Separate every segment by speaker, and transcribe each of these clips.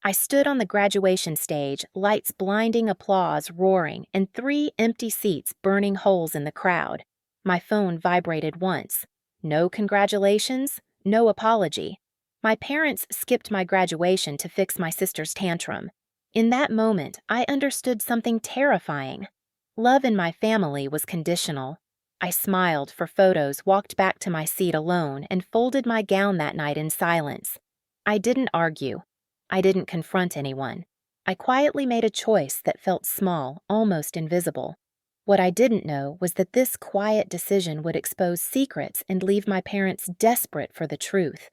Speaker 1: I stood on the graduation stage, lights blinding, applause roaring, and 3 empty seats burning holes in the crowd. My phone vibrated once. No congratulations, no apology. My parents skipped my graduation to fix my sister's tantrum. In that moment, I understood something terrifying. Love in my family was conditional. I smiled for photos, walked back to my seat alone, and folded my gown that night in silence. I didn't argue. I didn't confront anyone. I quietly made a choice that felt small, almost invisible. What I didn't know was that this quiet decision would expose secrets and leave my parents desperate for the truth.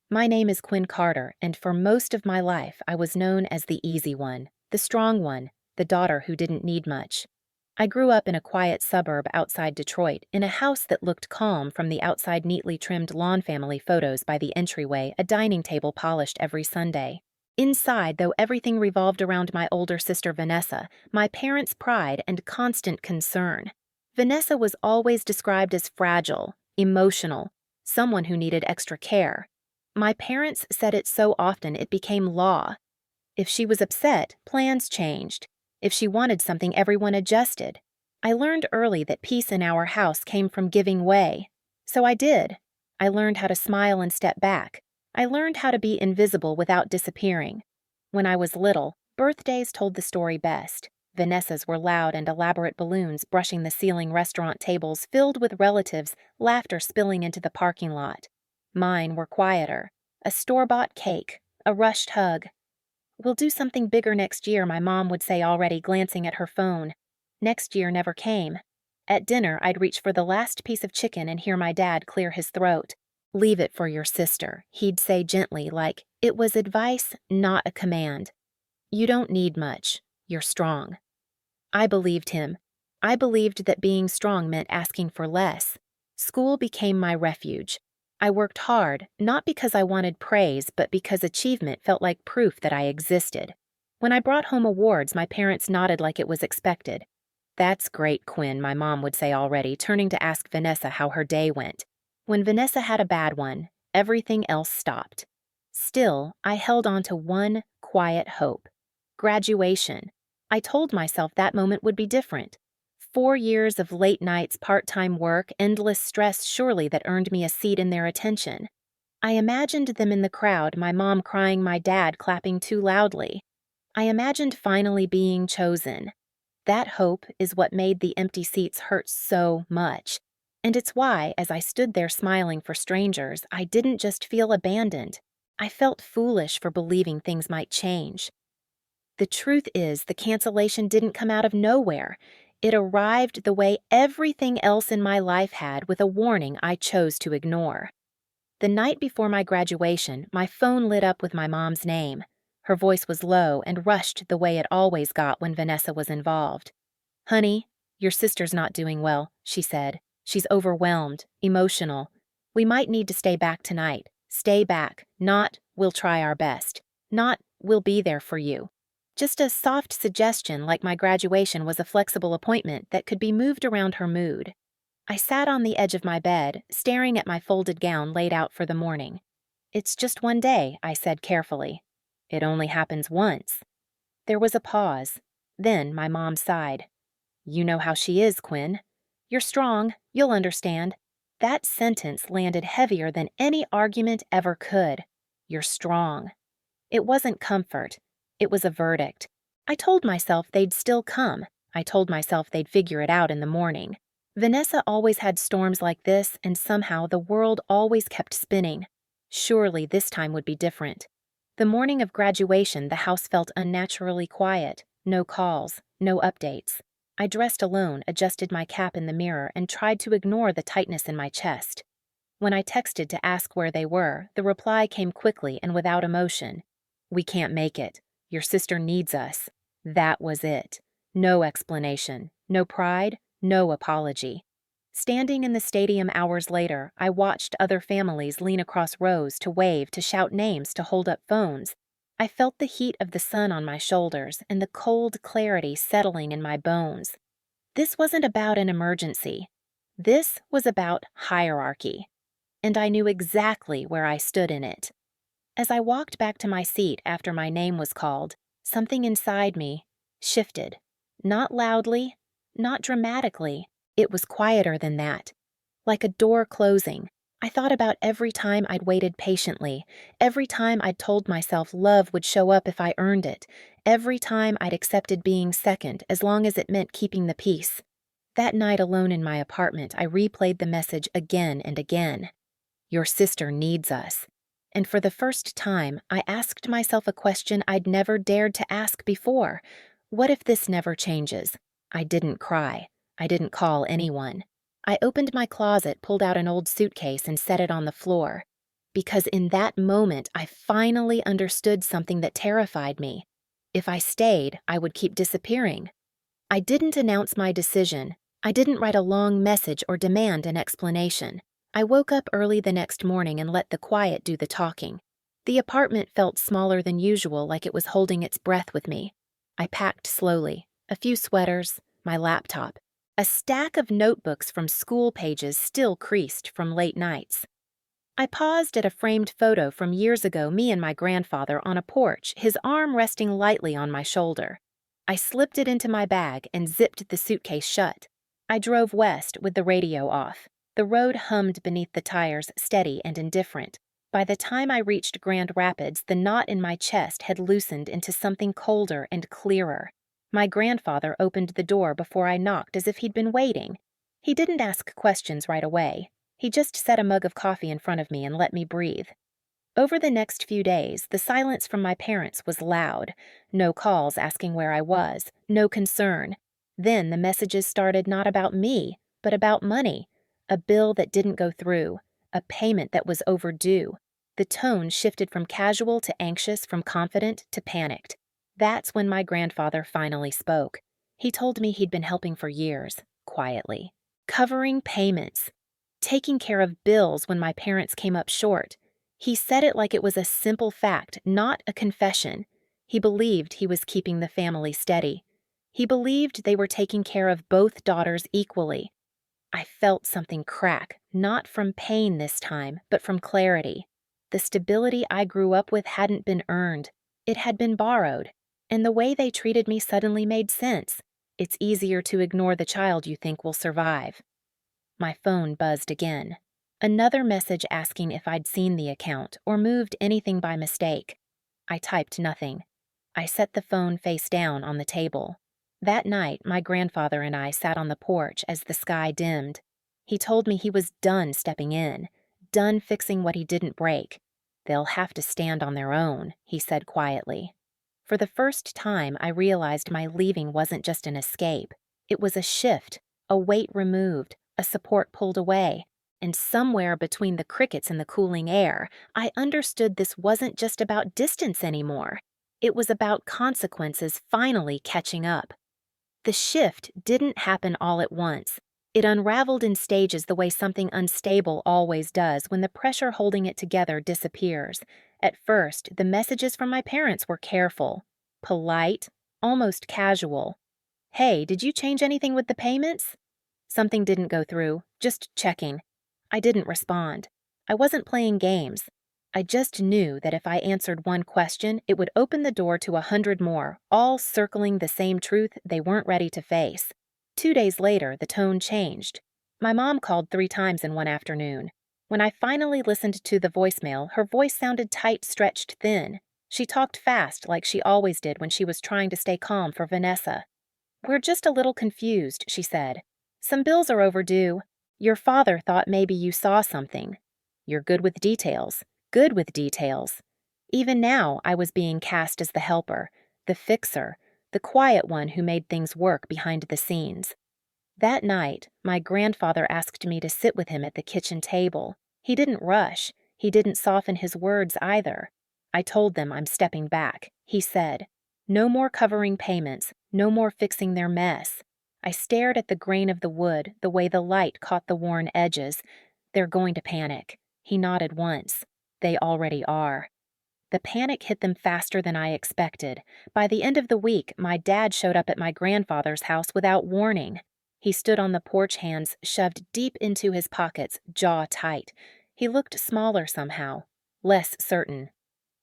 Speaker 1: My name is Quinn Carter, and for most of my life I was known as the easy one, the strong one, the daughter who didn't need much. I grew up in a quiet suburb outside Detroit, in a house that looked calm from the outside neatly trimmed lawn, family photos by the entryway, a dining table polished every Sunday. Inside, though, everything revolved around my older sister Vanessa, my parents' pride and constant concern. Vanessa was always described as fragile, emotional, someone who needed extra care. My parents said it so often it became law. If she was upset, plans changed. If she wanted something, everyone adjusted. I learned early that peace in our house came from giving way. So I did. I learned how to smile and step back. I learned how to be invisible without disappearing. When I was little, birthdays told the story best. Vanessa's were loud and elaborate balloons brushing the ceiling, restaurant tables filled with relatives, laughter spilling into the parking lot. Mine were quieter. A store-bought cake, a rushed hug. "We'll do something bigger next year," my mom would say, already glancing at her phone. Next year never came. At dinner, I'd reach for the last piece of chicken and hear my dad clear his throat. "Leave it for your sister," he'd say gently, like it was advice, not a command. "You don't need much. You're strong." I believed him. I believed that being strong meant asking for less. School became my refuge. I worked hard, not because I wanted praise, but because achievement felt like proof that I existed. When I brought home awards, my parents nodded like it was expected. "That's great, Quinn," my mom would say already, turning to ask Vanessa how her day went. When Vanessa had a bad one, everything else stopped. Still, I held on to one quiet hope. Graduation. I told myself that moment would be different. 4 years of late nights, part-time work, endless stress, surely that earned me a seat in their attention. I imagined them in the crowd, my mom crying, my dad clapping too loudly. I imagined finally being chosen. That hope is what made the empty seats hurt so much. And it's why, as I stood there smiling for strangers, I didn't just feel abandoned. I felt foolish for believing things might change. The truth is, the cancellation didn't come out of nowhere. It arrived the way everything else in my life had, with a warning I chose to ignore. The night before my graduation, my phone lit up with my mom's name. Her voice was low and rushed the way it always got when Vanessa was involved. "Honey, your sister's not doing well," she said. "She's overwhelmed, emotional. We might need to stay back tonight. Stay back, not, we'll try our best. Not, we'll be there for you." Just a soft suggestion, like my graduation was a flexible appointment that could be moved around her mood. I sat on the edge of my bed, staring at my folded gown laid out for the morning. "It's just one day," I said carefully. "It only happens once." There was a pause. Then my mom sighed. "You know how she is, Quinn. You're strong. You'll understand." That sentence landed heavier than any argument ever could. You're strong. It wasn't comfort. It was a verdict. I told myself they'd still come. I told myself they'd figure it out in the morning. Vanessa always had storms like this, and somehow the world always kept spinning. Surely this time would be different. The morning of graduation, the house felt unnaturally quiet. No calls, no updates. I dressed alone, adjusted my cap in the mirror, and tried to ignore the tightness in my chest. When I texted to ask where they were, the reply came quickly and without emotion. "We can't make it. Your sister needs us." That was it. No explanation, no pride, no apology. Standing in the stadium hours later, I watched other families lean across rows to wave, to shout names, to hold up phones. I felt the heat of the sun on my shoulders and the cold clarity settling in my bones. This wasn't about an emergency. This was about hierarchy. And I knew exactly where I stood in it. As I walked back to my seat after my name was called, something inside me shifted. Not loudly, not dramatically. It was quieter than that. Like a door closing. I thought about every time I'd waited patiently, every time I'd told myself love would show up if I earned it, every time I'd accepted being second as long as it meant keeping the peace. That night alone in my apartment, I replayed the message again and again. Your sister needs us. And for the first time, I asked myself a question I'd never dared to ask before. What if this never changes? I didn't cry. I didn't call anyone. I opened my closet, pulled out an old suitcase, and set it on the floor. Because in that moment, I finally understood something that terrified me. If I stayed, I would keep disappearing. I didn't announce my decision. I didn't write a long message or demand an explanation. I woke up early the next morning and let the quiet do the talking. The apartment felt smaller than usual, like it was holding its breath with me. I packed slowly, a few sweaters, my laptop, a stack of notebooks from school pages still creased from late nights. I paused at a framed photo from years ago, me and my grandfather on a porch, his arm resting lightly on my shoulder. I slipped it into my bag and zipped the suitcase shut. I drove west with the radio off. The road hummed beneath the tires, steady and indifferent. By the time I reached Grand Rapids, the knot in my chest had loosened into something colder and clearer. My grandfather opened the door before I knocked, as if he'd been waiting. He didn't ask questions right away. He just set a mug of coffee in front of me and let me breathe. Over the next few days, the silence from my parents was loud. No calls asking where I was, no concern. Then the messages started not about me, but about money. A bill that didn't go through, a payment that was overdue. The tone shifted from casual to anxious, from confident to panicked. That's when my grandfather finally spoke. He told me he'd been helping for years, quietly. Covering payments. Taking care of bills when my parents came up short. He said it like it was a simple fact, not a confession. He believed he was keeping the family steady. He believed they were taking care of both daughters equally. I felt something crack, not from pain this time, but from clarity. The stability I grew up with hadn't been earned. It had been borrowed. And the way they treated me suddenly made sense. It's easier to ignore the child you think will survive. My phone buzzed again. Another message asking if I'd seen the account or moved anything by mistake. I typed nothing. I set the phone face down on the table. That night, my grandfather and I sat on the porch as the sky dimmed. He told me he was done stepping in, done fixing what he didn't break. They'll have to stand on their own, he said quietly. For the first time, I realized my leaving wasn't just an escape. It was a shift, a weight removed, a support pulled away. And somewhere between the crickets and the cooling air, I understood this wasn't just about distance anymore. It was about consequences finally catching up. The shift didn't happen all at once. It unraveled in stages the way something unstable always does when the pressure holding it together disappears. At first, the messages from my parents were careful, polite, almost casual. Hey, did you change anything with the payments? Something didn't go through, just checking. I didn't respond. I wasn't playing games. I just knew that if I answered one question, it would open the door to 100 more, all circling the same truth they weren't ready to face. 2 days later, the tone changed. My mom called 3 times in one afternoon. When I finally listened to the voicemail, her voice sounded tight, stretched thin. She talked fast, like she always did when she was trying to stay calm for Vanessa. We're just a little confused, she said. Some bills are overdue. Your father thought maybe you saw something. You're good with details. Good with details. Even now, I was being cast as the helper, the fixer, the quiet one who made things work behind the scenes. That night, my grandfather asked me to sit with him at the kitchen table. He didn't rush. He didn't soften his words either. I told them I'm stepping back. He said, no more covering payments, no more fixing their mess. I stared at the grain of the wood, the way the light caught the worn edges. They're going to panic. He nodded once. They already are. The panic hit them faster than I expected. By the end of the week, my dad showed up at my grandfather's house without warning. He stood on the porch, hands shoved deep into his pockets, jaw tight. He looked smaller somehow, less certain.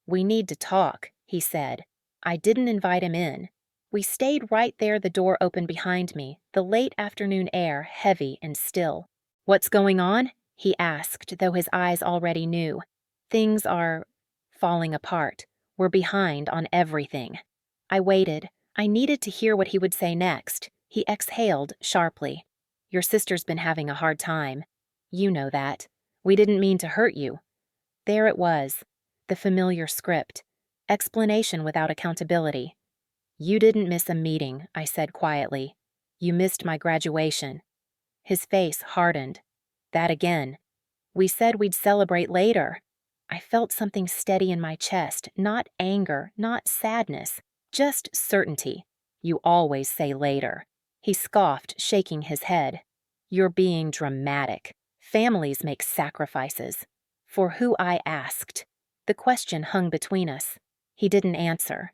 Speaker 1: "We need to talk," he said. I didn't invite him in. We stayed right there, the door open behind me, the late afternoon air heavy and still. "What's going on?" he asked, though his eyes already knew. "Things are falling apart. We're behind on everything." I waited. I needed to hear what he would say next. He exhaled sharply. "Your sister's been having a hard time. You know that. We didn't mean to hurt you." There it was, the familiar script. Explanation without accountability. "You didn't miss a meeting," I said quietly. "You missed my graduation." His face hardened. "That again. We said we'd celebrate later." I felt something steady in my chest, not anger, not sadness, just certainty. "You always say later." He scoffed, shaking his head. "You're being dramatic. Families make sacrifices." For who, I asked. The question hung between us. He didn't answer.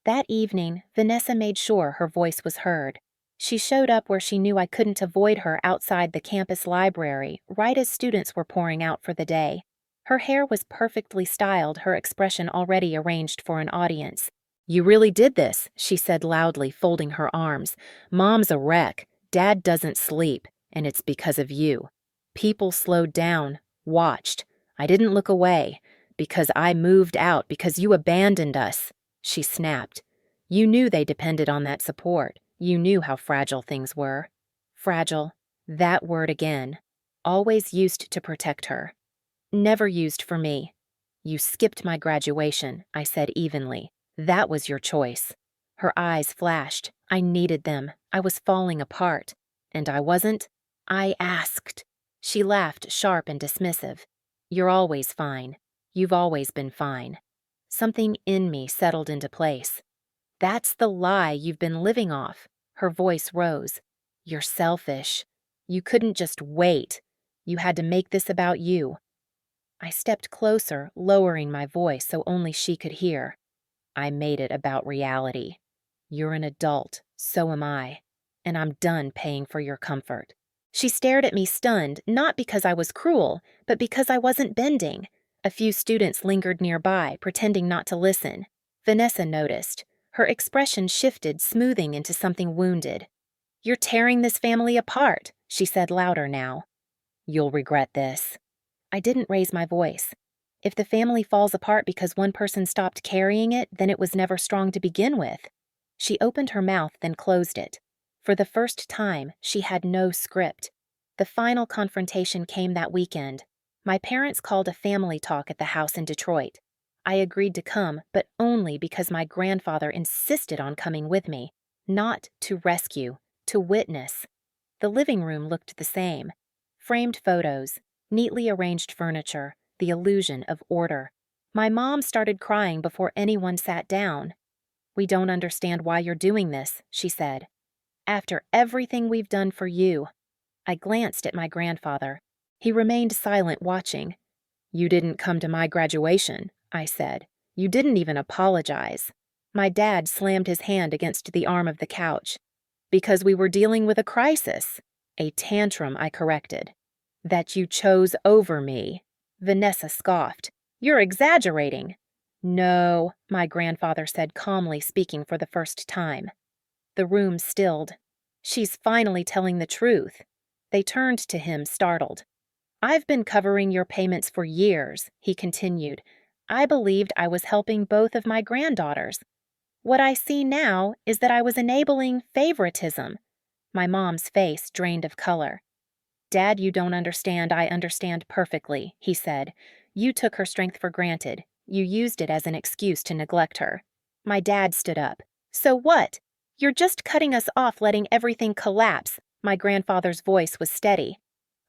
Speaker 1: That evening, Vanessa made sure her voice was heard. She showed up where she knew I couldn't avoid her, outside the campus library, right as students were pouring out for the day. Her hair was perfectly styled, her expression already arranged for an audience. "You really did this," she said loudly, folding her arms. "Mom's a wreck. Dad doesn't sleep, and it's because of you." People slowed down, watched. I didn't look away. "Because I moved out, because you abandoned us," she snapped. "You knew they depended on that support. You knew how fragile things were." Fragile. That word again. Always used to protect her. Never used for me. "You skipped my graduation," I said evenly. "That was your choice." Her eyes flashed. I needed them. I was falling apart. And I wasn't. I asked. She laughed, sharp and dismissive. "You're always fine. You've always been fine." Something in me settled into place. "That's the lie you've been living off." Her voice rose. "You're selfish. You couldn't just wait. You had to make this about you." I stepped closer, lowering my voice so only she could hear. "I made it about reality. You're an adult, so am I. And I'm done paying for your comfort." She stared at me stunned, not because I was cruel, but because I wasn't bending. A few students lingered nearby, pretending not to listen. Vanessa noticed. Her expression shifted, smoothing into something wounded. "You're tearing this family apart," she said louder now. "You'll regret this." I didn't raise my voice. If the family falls apart because one person stopped carrying it, then it was never strong to begin with. She opened her mouth, then closed it. For the first time, she had no script. The final confrontation came that weekend. My parents called a family talk at the house in Detroit. I agreed to come, but only because my grandfather insisted on coming with me. Not to rescue, to witness. The living room looked the same. Framed photos, neatly arranged furniture, the illusion of order. My mom started crying before anyone sat down. "We don't understand why you're doing this," she said. "After everything we've done for you." I glanced at my grandfather. He remained silent, watching. "You didn't come to my graduation," I said. "You didn't even apologize." My dad slammed his hand against the arm of the couch. "Because we were dealing with a crisis." "A tantrum," I corrected. "That you chose over me." Vanessa scoffed. "You're exaggerating." "No," my grandfather said calmly, speaking for the first time. The room stilled. "She's finally telling the truth." They turned to him, startled. "I've been covering your payments for years," he continued. "I believed I was helping both of my granddaughters. What I see now is that I was enabling favoritism." My mom's face drained of color. "Dad, you don't understand. I understand perfectly," he said. "You took her strength for granted. You used it as an excuse to neglect her." My dad stood up. "So what? You're just cutting us off, letting everything collapse." My grandfather's voice was steady.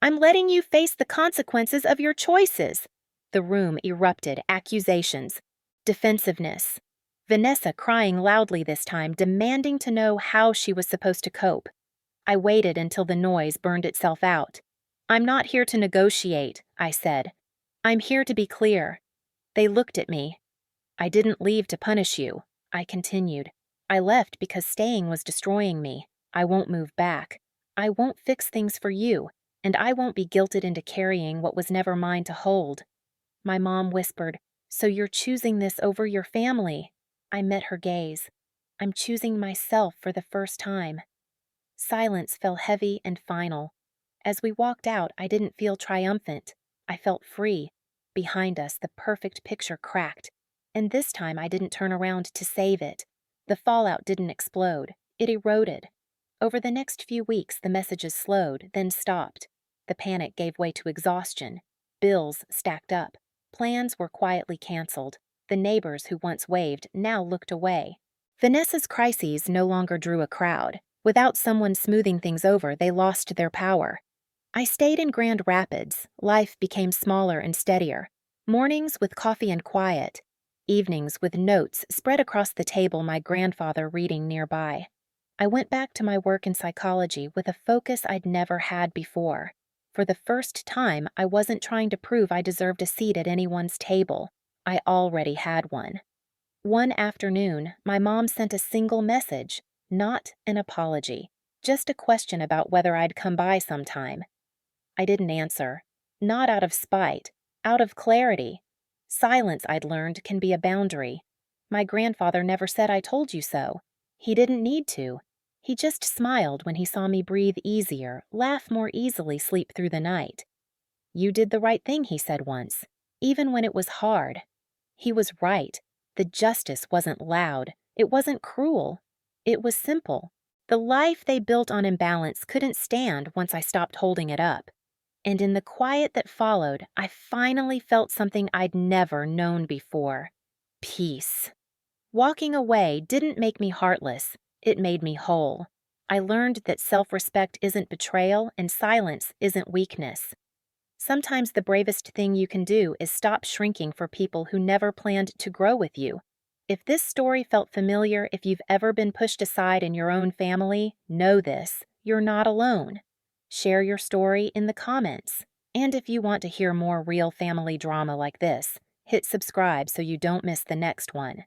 Speaker 1: "I'm letting you face the consequences of your choices." The room erupted, accusations, defensiveness. Vanessa crying loudly this time, demanding to know how she was supposed to cope. I waited until the noise burned itself out. "I'm not here to negotiate," I said. "I'm here to be clear." They looked at me. "I didn't leave to punish you," I continued. "I left because staying was destroying me. I won't move back. I won't fix things for you, and I won't be guilted into carrying what was never mine to hold." My mom whispered, So you're choosing this over your family? I met her gaze. I'm choosing myself for the first time. Silence fell heavy and final. As we walked out, I didn't feel triumphant. I felt free. Behind us, the perfect picture cracked. And this time, I didn't turn around to save it. The fallout didn't explode. It eroded. Over the next few weeks, the messages slowed, then stopped. The panic gave way to exhaustion. Bills stacked up. Plans were quietly canceled. The neighbors who once waved now looked away. Vanessa's crises no longer drew a crowd. Without someone smoothing things over, they lost their power. I stayed in Grand Rapids. Life became smaller and steadier. Mornings with coffee and quiet. Evenings with notes spread across the table, my grandfather reading nearby. I went back to my work in psychology with a focus I'd never had before. For the first time, I wasn't trying to prove I deserved a seat at anyone's table. I already had one. One afternoon, my mom sent a single message, not an apology, just a question about whether I'd come by sometime. I didn't answer. Not out of spite, out of clarity. Silence, I'd learned, can be a boundary. My grandfather never said I told you so. He didn't need to. He just smiled when he saw me breathe easier, laugh more easily, sleep through the night. You did the right thing, he said once, even when it was hard. He was right. The justice wasn't loud. It wasn't cruel. It was simple. The life they built on imbalance couldn't stand once I stopped holding it up. And in the quiet that followed, I finally felt something I'd never known before. Peace. Walking away didn't make me heartless. It made me whole. I learned that self-respect isn't betrayal and silence isn't weakness. Sometimes the bravest thing you can do is stop shrinking for people who never planned to grow with you. If this story felt familiar, if you've ever been pushed aside in your own family, know this: you're not alone. Share your story in the comments. And if you want to hear more real family drama like this, hit subscribe so you don't miss the next one.